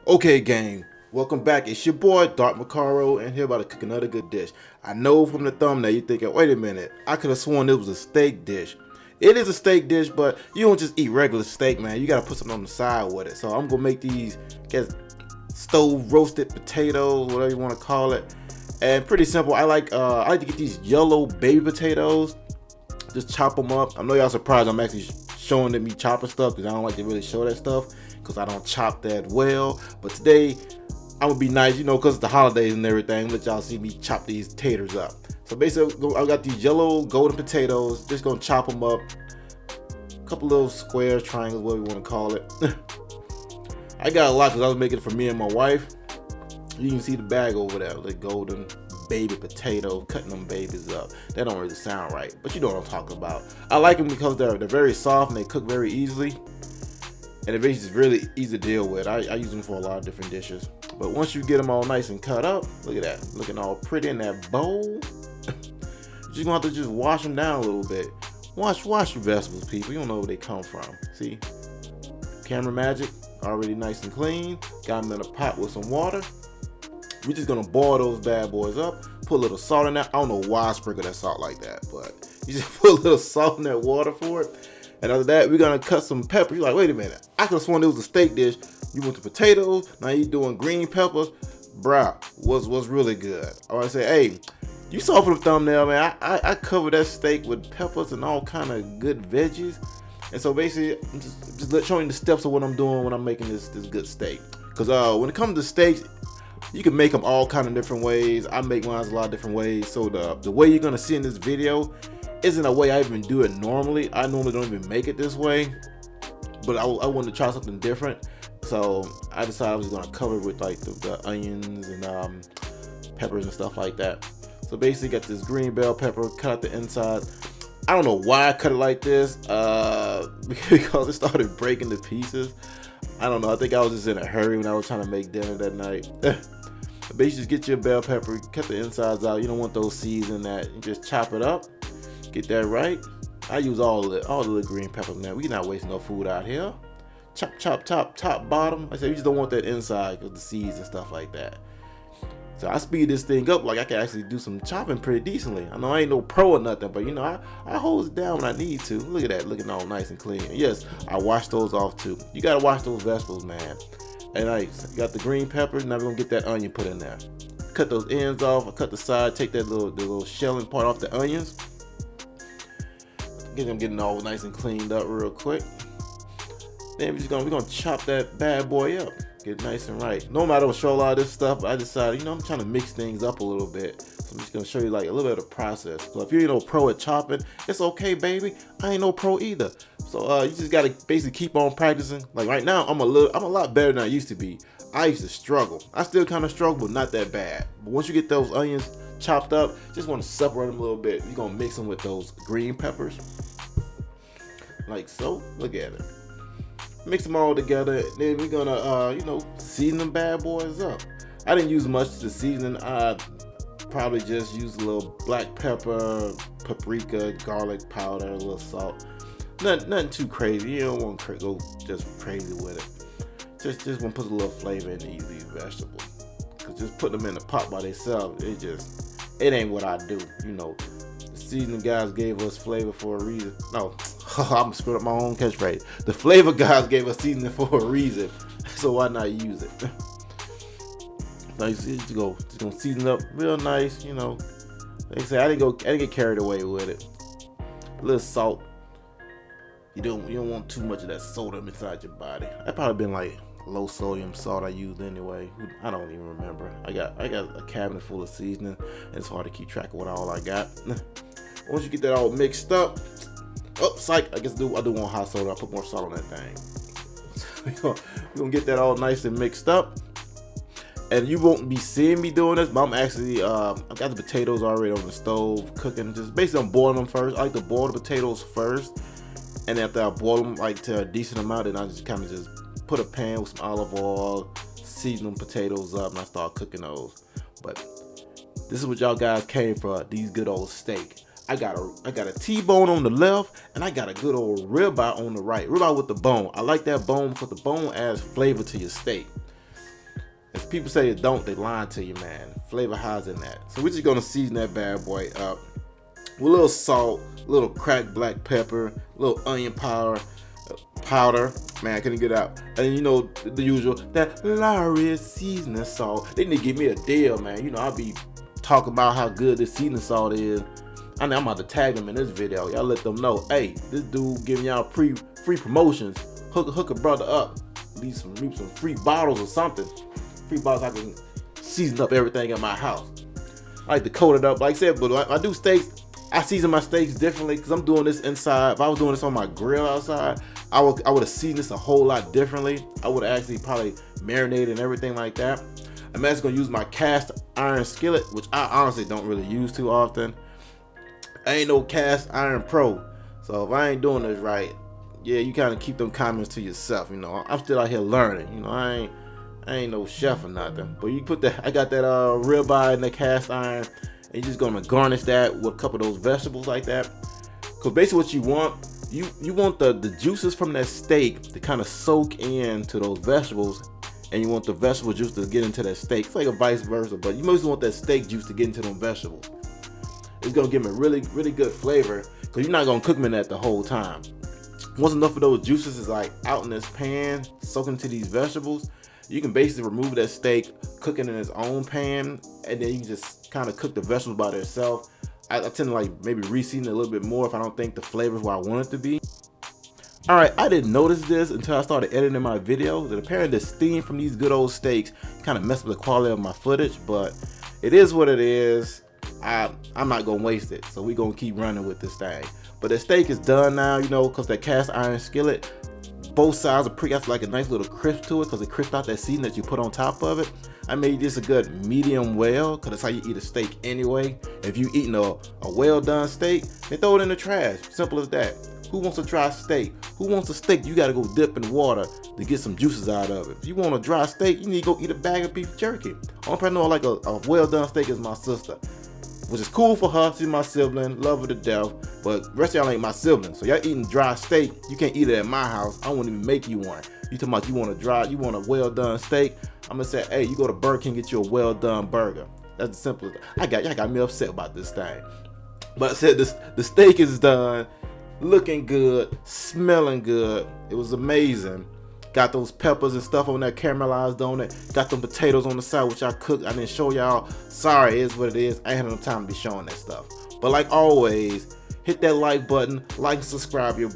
Okay, gang, welcome back. It's your boy Darkmekaro, and here about to cook another good dish. I know from the thumbnail you're thinking, wait a minute, I could have sworn it was a steak dish. It is a steak dish, but you don't just eat regular steak, man. You gotta put something on the side with it. So I'm gonna make these, guess, stove roasted potatoes, whatever you want to call it. And pretty simple. I like to get these yellow baby potatoes. Just chop them up. I know y'all surprised I'm actually showing them me chopping stuff because I don't like to really show that stuff because I don't chop that well. But today I'm gonna be nice, you know, because it's the holidays and everything. Let y'all see me chop these taters up. So basically, I got these yellow golden potatoes. Just gonna chop them up. A couple little squares, triangles, whatever you want to call it. I got a lot because I was making it for me and my wife. You can see the bag over there, the golden baby potato, cutting them babies up. That don't really sound right, but you know what I'm talking about. I like them because they're very soft and they cook very easily, and they're just really easy to deal with. I use them for a lot of different dishes. But once you get them all nice and cut up, look at that, looking all pretty in that bowl. You're gonna have to just wash them down a little bit. Wash your vegetables, people. You don't know where they come from. See, camera magic, already nice and clean. Got them in a pot with some water. We're just gonna boil those bad boys up, put a little salt in that. I don't know why I sprinkle that salt like that, but you just put a little salt in that water for it. And after that, we're gonna cut some pepper. You're like, wait a minute, I could have sworn it was a steak dish. You went to potatoes, now you doing green peppers. Bruh, was really good. I want to say, hey, you saw from the thumbnail, man, I covered that steak with peppers and all kind of good veggies. And so basically, I'm just showing the steps of what I'm doing when I'm making this good steak. Because when it comes to steaks, you can make them all kind of different ways. I make mine a lot of different ways. So the way you're gonna see in this video isn't a way I even do it normally. I normally don't even make it this way, but I wanted to try something different. So I decided I was gonna cover it with like the onions and peppers and stuff like that. So basically got this green bell pepper, cut out the inside. I don't know why I cut it like this, because it started breaking to pieces. I don't know, I think I was just in a hurry when I was trying to make dinner that night. But you just get your bell pepper, cut the insides out. You don't want those seeds in that. You just chop it up, get that right. I use all the green peppers now. We're not wasting no food out here. Chop, top, bottom. I said you just don't want that inside because the seeds and stuff like that. So I speed this thing up like I can actually do some chopping pretty decently. I know I ain't no pro or nothing, but you know, I hold it down when I need to. Look at that, looking all nice and clean. And yes, I wash those off too. You gotta wash those vegetables, man. And you got the green peppers. Now we're gonna get that onion put in there. Cut those ends off. I cut the side. Take that the little shelling part off the onions. Get them getting all nice and cleaned up real quick. Then we're gonna chop that bad boy up. Get nice and right. Normally I don't show a lot of this stuff, but I decided, you know, I'm trying to mix things up a little bit. So I'm just gonna show you like a little bit of the process. So if you ain't no pro at chopping, it's okay, baby. I ain't no pro either. So you just gotta basically keep on practicing. Like right now, I'm a lot better than I used to be. I used to struggle. I still kind of struggle, but not that bad. But once you get those onions chopped up, just want to separate them a little bit. You're gonna mix them with those green peppers, like so. Look at it. Mix them all together. Then we're gonna, you know, season them bad boys up. I didn't use much to season. I probably just used a little black pepper, paprika, garlic powder, a little salt. Nothing too crazy. You don't want to go just crazy with it. Just want to put a little flavor in these vegetables. Cause just putting them in the pot by themselves, it ain't what I do. You know, the seasoning guys gave us flavor for a reason. No. I'm screwing up my own catchphrase. The flavor guys gave us seasoning for a reason, so why not use it? Now you see, just gonna season up real nice. You know, like I said, I didn't get carried away with it. A little salt. You don't want too much of that sodium inside your body. That probably been like low sodium salt I used anyway. I don't even remember. I got a cabinet full of seasoning, and it's hard to keep track of what all I got. Once you get that all mixed up. Oh, psych, I guess I do want hot soda. I put more salt on that thing. We're gonna get that all nice and mixed up. And you won't be seeing me doing this, but I'm actually, I got the potatoes already on the stove cooking. Just basically I'm boiling them first. I like to boil the potatoes first. And after I boil them like to a decent amount, then I just kind of just put a pan with some olive oil, season them potatoes up, and I start cooking those. But this is what y'all guys came for, these good old steak. I got a T-bone on the left, and I got a good old ribeye on the right. Ribeye with the bone. I like that bone because the bone adds flavor to your steak. people say it don't, they lying to you, man. Flavor highs in that. So we're just gonna season that bad boy up with a little salt, a little cracked black pepper, a little onion powder. Man, I couldn't get it out. And you know the usual, that Larry seasoning salt. They need to give me a deal, man. You know, I'll be talking about how good this seasoning salt is. I know I'm about to tag them in this video. Y'all let them know, hey, this dude giving y'all free promotions. Hook a brother up. Leave some free bottles or something. Free bottles I can season up everything in my house. I like to coat it up, like I said, but when I do steaks, I season my steaks differently because I'm doing this inside. If I was doing this on my grill outside, I would have seasoned this a whole lot differently. I would have actually probably marinated and everything like that. I'm actually gonna use my cast iron skillet, which I honestly don't really use too often. I ain't no cast iron pro, so if I ain't doing this right, yeah, you kind of keep them comments to yourself. You know, I'm still out here learning. You know, I ain't no chef or nothing. But you put that, I got that ribeye in the cast iron, and you're just gonna garnish that with a couple of those vegetables like that. Cause basically what you want, you want the juices from that steak to kind of soak into those vegetables, and you want the vegetable juice to get into that steak. It's like a vice versa, but you mostly want that steak juice to get into them vegetables. It's gonna give them a really good flavor, because you're not gonna cook them in that the whole time. Once enough of those juices is like out in this pan, soaking into these vegetables, you can basically remove that steak, cook it in its own pan, and then you can just kind of cook the vegetables by themselves. I tend to like maybe reseason it a little bit more if I don't think the flavor is where I want it to be. Alright, I didn't notice this until I started editing my videos, and apparently the steam from these good old steaks kind of messed with the quality of my footage, but it is what it is. I'm not gonna waste it, so we're gonna keep running with this thing. But the steak is done now, you know, because that cast iron skillet, both sides are got like a nice little crisp to it, because it crisped out that seasoning that you put on top of it. I made this a good medium well, because that's how you eat a steak anyway. If you eating a well done steak, then throw it in the trash. Simple as that. Who wants a dry steak? Who wants a steak you gotta go dip in water to get some juices out of it? If you want a dry steak, you need to go eat a bag of beef jerky. Only person I know like a well done steak is my sister, which is cool for her. She's my sibling, love her to death, but the rest of y'all ain't my siblings. So y'all eating dry steak, you can't eat it at my house. I won't even make you one. You talking about you want a well done steak? I'm gonna say, hey, you go to Burger King, get you a well done burger. That's the simplest. Y'all got me upset about this thing. But I said the steak is done, looking good, smelling good. It was amazing. Got those peppers and stuff on there caramelized on it. Got them potatoes on the side, which I cooked. I didn't show y'all. Sorry, it is what it is. I ain't had no time to be showing that stuff. But like always, hit that like button, like and subscribe your boy.